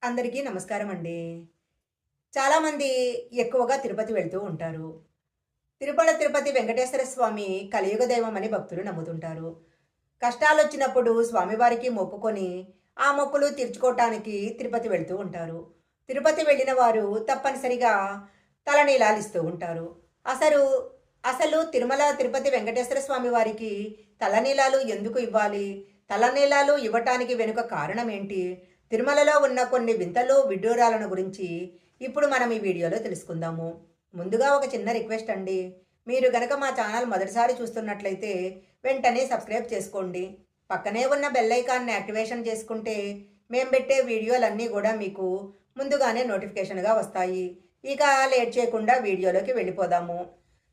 అందరికీ నమస్కారం అండి. చాలామంది ఎక్కువగా తిరుపతి వెళ్తూ ఉంటారు. తిరుపతి వెంకటేశ్వర స్వామి కలియుగ దైవం అని భక్తులు నమ్ముతుంటారు. కష్టాలొచ్చినప్పుడు స్వామివారికి మొక్కుకొని, ఆ మొక్కులు తీర్చుకోవటానికి తిరుపతి వెళ్తూ ఉంటారు. తిరుపతి వెళ్ళిన వారు తప్పనిసరిగా తలనీలాలిస్తూ ఉంటారు. అసలు అసలు తిరుపతి వెంకటేశ్వర స్వామి వారికి తలనీలాలు ఎందుకు ఇవ్వాలి? తలనీలాలు ఇవ్వటానికి వెనుక కారణం ఏంటి? తిరుమలలో ఉన్న కొన్ని వింతలు, విడ్డూరాలను గురించి ఇప్పుడు మనం ఈ వీడియోలో తెలుసుకుందాము. ముందుగా ఒక చిన్న రిక్వెస్ట్ అండి. మీరు గనక మా ఛానల్ మొదటిసారి చూస్తున్నట్లయితే వెంటనే సబ్స్క్రైబ్ చేసుకోండి. పక్కనే ఉన్న బెల్ ఐకాన్ని యాక్టివేషన్ చేసుకుంటే మేము పెట్టే వీడియోలన్నీ కూడా మీకు ముందుగానే నోటిఫికేషన్గా వస్తాయి. ఇక లేట్ చేయకుండా వీడియోలోకి వెళ్ళిపోదాము.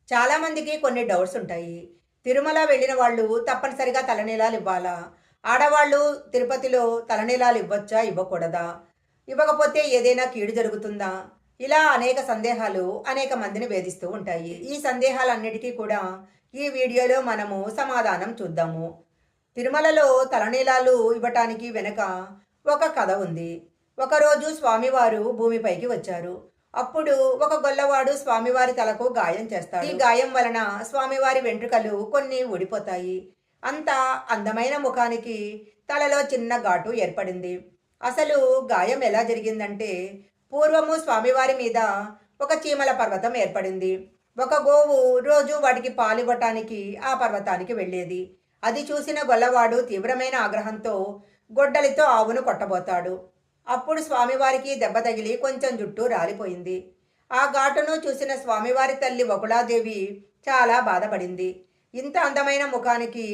చాలామందికి కొన్ని డౌట్స్ ఉంటాయి. తిరుమల వెళ్ళిన వాళ్ళు తప్పనిసరిగా తలనీలాలు ఇవ్వాలా? ఆడవాళ్ళు తిరుపతిలో తలనీలాలు ఇవ్వచ్చా? ఇవ్వకూడదా? ఇవ్వకపోతే ఏదైనా కీడు జరుగుతుందా? ఇలా అనేక సందేహాలు అనేక మందిని వేధిస్తూ ఉంటాయి. ఈ సందేహాలన్నిటికీ కూడా ఈ వీడియోలో మనము సమాధానం చూద్దాము. తిరుమలలో తలనీలాలు ఇవ్వటానికి వెనక ఒక కథ ఉంది. ఒకరోజు స్వామివారు భూమిపైకి వచ్చారు. అప్పుడు ఒక గొల్లవాడు స్వామివారి తలకు గాయం చేస్తాడు. ఈ గాయం వలన స్వామివారి వెంట్రుకలు కొన్ని ఊడిపోతాయి. అంత అందమైన ముఖానికి తలలో చిన్న ఘాటు ఏర్పడింది. అసలు గాయం ఎలా జరిగిందంటే, పూర్వము స్వామివారి మీద ఒక చీమల పర్వతం ఏర్పడింది. ఒక గోవు రోజు వాటికి పాలివ్వటానికి ఆ పర్వతానికి వెళ్ళేది. అది చూసిన గొల్లవాడు తీవ్రమైన ఆగ్రహంతో గొడ్డలితో ఆవును కొట్టబోతాడు. అప్పుడు స్వామివారికి దెబ్బ తగిలి కొంచెం జుట్టు రాలిపోయింది. ఆ ఘాటును చూసిన స్వామివారి తల్లి వకుళాదేవి చాలా బాధపడింది. ఇంత అందమైన ముఖానికి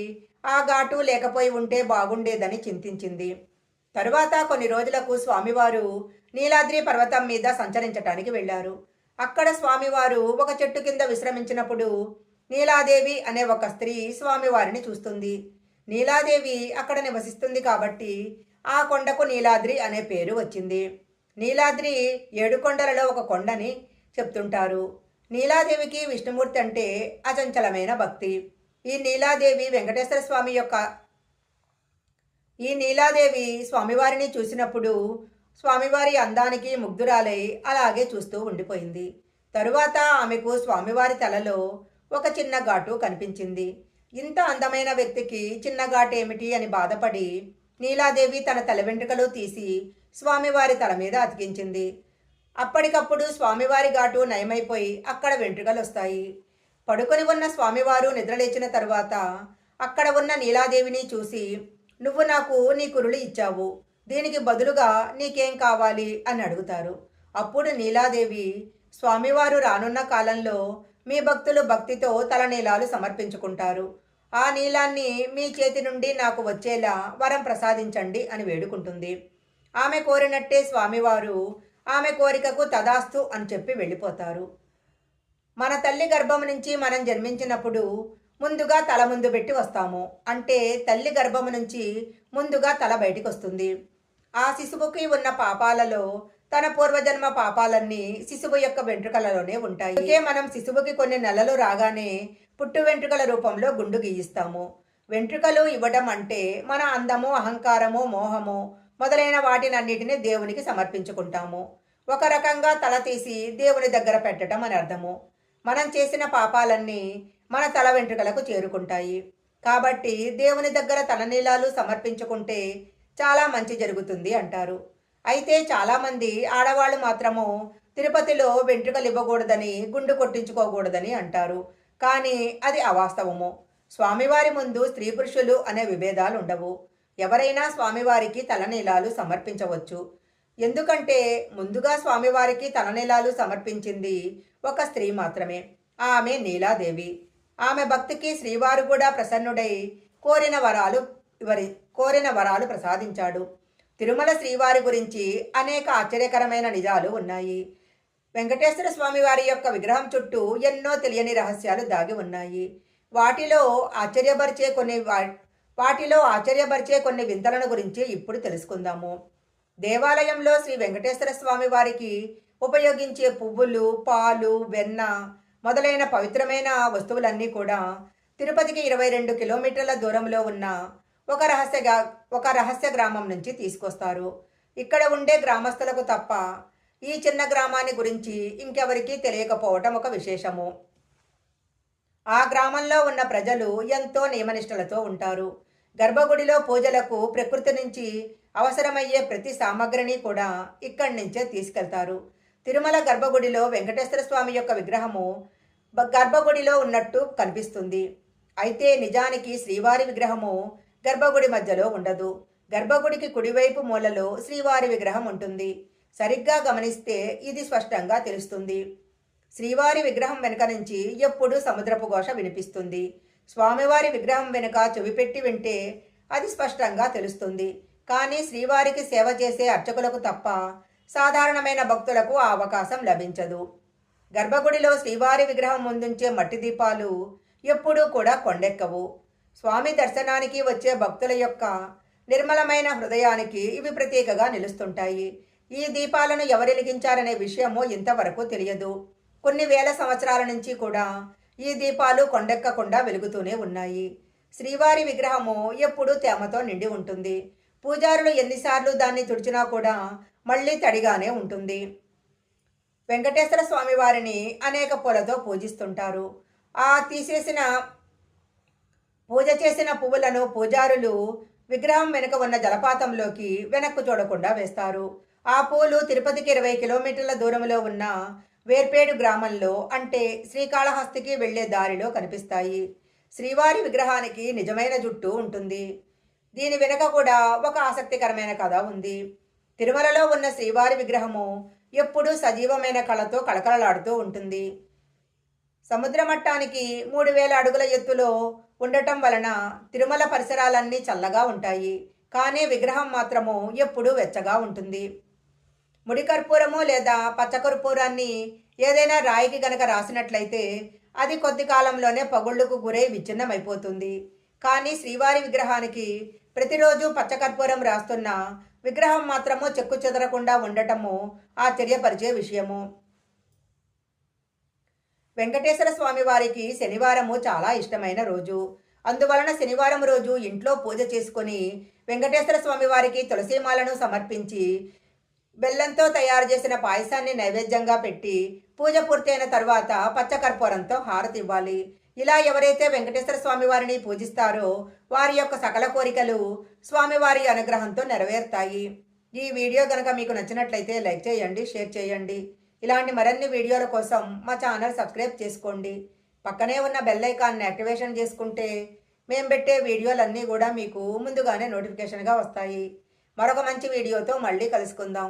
ఆ ఘాటు లేకపోయి ఉంటే బాగుండేదని చింతించింది. తరువాత కొన్ని రోజులకు స్వామివారు నీలాద్రి పర్వతం మీద సంచరించటానికి వెళ్ళారు. అక్కడ స్వామివారు ఒక చెట్టు కింద విశ్రమించినప్పుడు నీలాదేవి అనే ఒక స్త్రీ స్వామివారిని చూస్తుంది. నీలాదేవి అక్కడ నివసిస్తుంది కాబట్టి ఆ కొండకు నీలాద్రి అనే పేరు వచ్చింది. నీలాద్రి 7 కొండలలో ఒక కొండని చెప్తుంటారు. నీలాదేవికి విష్ణుమూర్తి అంటే అచంచలమైన భక్తి. ఈ నీలాదేవి వెంకటేశ్వర స్వామి యొక్క ఈ నీలాదేవి స్వామివారిని చూసినప్పుడు స్వామివారి అందానికి ముగ్ధురాలై అలాగే చూస్తూ ఉండిపోయింది. తరువాత ఆమెకు స్వామివారి తలలో ఒక చిన్న ఘాటు కనిపించింది. ఇంత అందమైన వ్యక్తికి చిన్న ఘాటు ఏమిటి అని బాధపడి నీలాదేవి తన తల వెంట్రుకలు తీసి స్వామివారి తల మీద అతికించింది. అప్పటికప్పుడు స్వామివారి ఘాటు నయమైపోయి అక్కడ వెంట్రుకలు వస్తాయి. పడుకొని ఉన్న స్వామివారు నిద్రలేచిన తరువాత అక్కడ ఉన్న నీలాదేవిని చూసి, నువ్వు నాకు నీ కురులు ఇచ్చావు, దీనికి బదులుగా నీకేం కావాలి అని అడుగుతారు. అప్పుడు నీలాదేవి, స్వామివారు రానున్న కాలంలో మీ భక్తులు భక్తితో తలనీలాలు సమర్పించుకుంటారు. ఆ నీలాన్ని మీ చేతి నుండి నాకు వచ్చేలా వరం ప్రసాదించండి అని వేడుకుంటుంది. ఆమె కోరినట్టే స్వామివారు ఆమె కోరికకు తదాస్తు అని చెప్పి వెళ్ళిపోతారు. మన తల్లి గర్భం నుంచి మనం జన్మించినప్పుడు ముందుగా తల ముందు పెట్టి వస్తాము. అంటే తల్లి గర్భం నుంచి ముందుగా తల బయటికి వస్తుంది. ఆ శిశువుకి ఉన్న పాపాలలో తన పూర్వజన్మ పాపాలన్నీ శిశువు యొక్క వెంట్రుకలలోనే ఉంటాయి. అందుకే మనం శిశువుకి కొన్ని నెలలు రాగానే పుట్టు వెంట్రుకల రూపంలో గుండు గీయిస్తాము. వెంట్రుకలు ఇవ్వడం అంటే మన అందము, అహంకారము, మోహము మొదలైన వాటినన్నిటిని దేవునికి సమర్పించుకుంటాము. ఒక రకంగా తల తీసి దేవుని దగ్గర పెట్టడం అని అర్థము. మనం చేసిన పాపాలన్నీ మన తల వెంట్రుకలకు చేరుకుంటాయి. కాబట్టి దేవుని దగ్గర తలనీలాలు సమర్పించుకుంటే చాలా మంచి జరుగుతుంది అంటారు. అయితే చాలామంది ఆడవాళ్ళు మాత్రము తిరుపతిలో వెంట్రుకలు ఇవ్వకూడదని, గుండు కొట్టించుకోకూడదని అంటారు. కానీ అది అవాస్తవము. స్వామివారి ముందు స్త్రీ పురుషులు అనే విభేదాలు ఉండవు. ఎవరైనా స్వామివారికి తలనీలాలు సమర్పించవచ్చు. ఎందుకంటే ముందుగా స్వామివారికి తలనీలాలు సమర్పించింది ఒక స్త్రీ మాత్రమే. ఆమె నీలాదేవి. ఆమె భక్తికి శ్రీవారు కూడా ప్రసన్నుడై కోరిన వరాలు ప్రసాదించాడు. తిరుమల శ్రీవారి గురించి అనేక ఆశ్చర్యకరమైన నిజాలు ఉన్నాయి. వెంకటేశ్వర స్వామి వారి యొక్క విగ్రహం చుట్టూ ఎన్నో తెలియని రహస్యాలు దాగి ఉన్నాయి. వాటిలో ఆశ్చర్యపరిచే కొన్ని వింతలను గురించి ఇప్పుడు తెలుసుకుందాము. దేవాలయంలో శ్రీ వెంకటేశ్వర స్వామి వారికి ఉపయోగించే పువ్వులు, పాలు, వెన్న మొదలైన పవిత్రమైన వస్తువులన్నీ కూడా తిరుపతికి 22 కిలోమీటర్ల దూరంలో ఉన్న ఒక రహస్య గ్రామం నుంచి తీసుకొస్తారు. ఇక్కడ ఉండే గ్రామస్తులకు తప్ప ఈ చిన్న గ్రామాన్ని గురించి ఇంకెవరికీ తెలియకపోవటం ఒక విశేషము. ఆ గ్రామంలో ఉన్న ప్రజలు ఎంతో నియమనిష్టలతో ఉంటారు. గర్భగుడిలో పూజలకు ప్రకృతి నుంచి అవసరమయ్యే ప్రతి సామగ్రిని కూడా ఇక్కడి నుంచే తీసుకెళ్తారు. తిరుమల గర్భగుడిలో వెంకటేశ్వర స్వామి యొక్క విగ్రహము గర్భగుడిలో ఉన్నట్టు కనిపిస్తుంది. అయితే నిజానికి శ్రీవారి విగ్రహము గర్భగుడి మధ్యలో ఉండదు. గర్భగుడికి కుడివైపు మూలలో శ్రీవారి విగ్రహం ఉంటుంది. సరిగ్గా గమనిస్తే ఇది స్పష్టంగా తెలుస్తుంది. శ్రీవారి విగ్రహం వెనుక నుంచి ఎప్పుడూ సముద్రపు ఘోష వినిపిస్తుంది. స్వామివారి విగ్రహం వెనుక చెవిపెట్టి వింటే అది స్పష్టంగా తెలుస్తుంది. కానీ శ్రీవారికి సేవ చేసే అర్చకులకు తప్ప సాధారణమైన భక్తులకు ఆ అవకాశం లభించదు. గర్భగుడిలో శ్రీవారి విగ్రహం ముందుంచే మట్టి దీపాలు ఎప్పుడూ కూడా కొండెక్కవు. స్వామి దర్శనానికి వచ్చే భక్తుల యొక్క నిర్మలమైన హృదయానికి ఇవి ప్రత్యేకగా నిలుస్తుంటాయి. ఈ దీపాలను ఎవరు వెలిగించారనే విషయము ఇంతవరకు తెలియదు. కొన్ని వేల సంవత్సరాల నుంచి కూడా ఈ దీపాలు కొండెక్కకుండా వెలుగుతూనే ఉన్నాయి. శ్రీవారి విగ్రహము ఎప్పుడూ తేమతో నిండి ఉంటుంది. పూజారులు ఎన్నిసార్లు దాన్ని తుడిచినా కూడా మళ్ళీ తడిగానే ఉంటుంది. వెంకటేశ్వర స్వామి వారిని అనేక పూలతో పూజిస్తుంటారు. పూజ చేసిన పువ్వులను పూజారులు విగ్రహం వెనుక ఉన్న జలపాతంలోకి వెనక్కు చూడకుండా వేస్తారు. ఆ పూలు తిరుపతికి 20 కిలోమీటర్ల దూరంలో ఉన్న వేర్పేడు గ్రామంలో, అంటే శ్రీకాళహస్తికి వెళ్లే దారిలో కనిపిస్తాయి. శ్రీవారి విగ్రహానికి నిజమైన జుట్టు ఉంటుంది. దీని వెనుక కూడా ఒక ఆసక్తికరమైన కథ ఉంది. తిరుమలలో ఉన్న శ్రీవారి విగ్రహము ఎప్పుడూ సజీవమైన కళతో కళకళలాడుతూ ఉంటుంది. సముద్ర మట్టానికి 3000 అడుగుల ఎత్తులో ఉండటం వలన తిరుమల పరిసరాలన్నీ చల్లగా ఉంటాయి. కానీ విగ్రహం మాత్రము ఎప్పుడూ వెచ్చగా ఉంటుంది. ముడికర్పూరము లేదా పచ్చకర్పూరాన్ని ఏదైనా రాయికి గనక రాసినట్లయితే అది కొద్ది కాలంలోనే పగుళ్లకు గురై విచ్ఛిన్నమైపోతుంది. కానీ శ్రీవారి విగ్రహానికి ప్రతిరోజు పచ్చకర్పూరం రాస్తున్న విగ్రహం మాత్రము చెక్కు చెదరకుండా ఉండటము ఆశ్చర్యపరిచే విషయము. వెంకటేశ్వర స్వామి వారికి శనివారము చాలా ఇష్టమైన రోజు. అందువలన శనివారం రోజు ఇంట్లో పూజ చేసుకొని వెంకటేశ్వర స్వామి వారికి తులసీమాలను సమర్పించి బెల్లంతో తయారు చేసిన పాయసాన్ని నైవేద్యంగా పెట్టి పూజ పూర్తయిన తర్వాత పచ్చకర్పూరంతో హారతి ఇవ్వాలి. ఇలా ఎవరైతే వెంకటేశ్వర స్వామి వారిని పూజిస్తారో వారి యొక్క సకల కోరికలు స్వామివారి అనుగ్రహంతో నెరవేరుతాయి. ఈ వీడియో కనుక మీకు నచ్చినట్లయితే లైక్ చేయండి, షేర్ చేయండి. ఇలాంటి మరిన్ని వీడియోల కోసం మా ఛానల్ సబ్స్క్రైబ్ చేసుకోండి. పక్కనే ఉన్న బెల్ ఐకాన్ని యాక్టివేషన్ చేసుకుంటే మేము పెట్టే వీడియోలన్నీ కూడా మీకు ముందుగానే నోటిఫికేషన్గా వస్తాయి. మరొక మంచి వీడియోతో మళ్ళీ కలుసుకుందాం.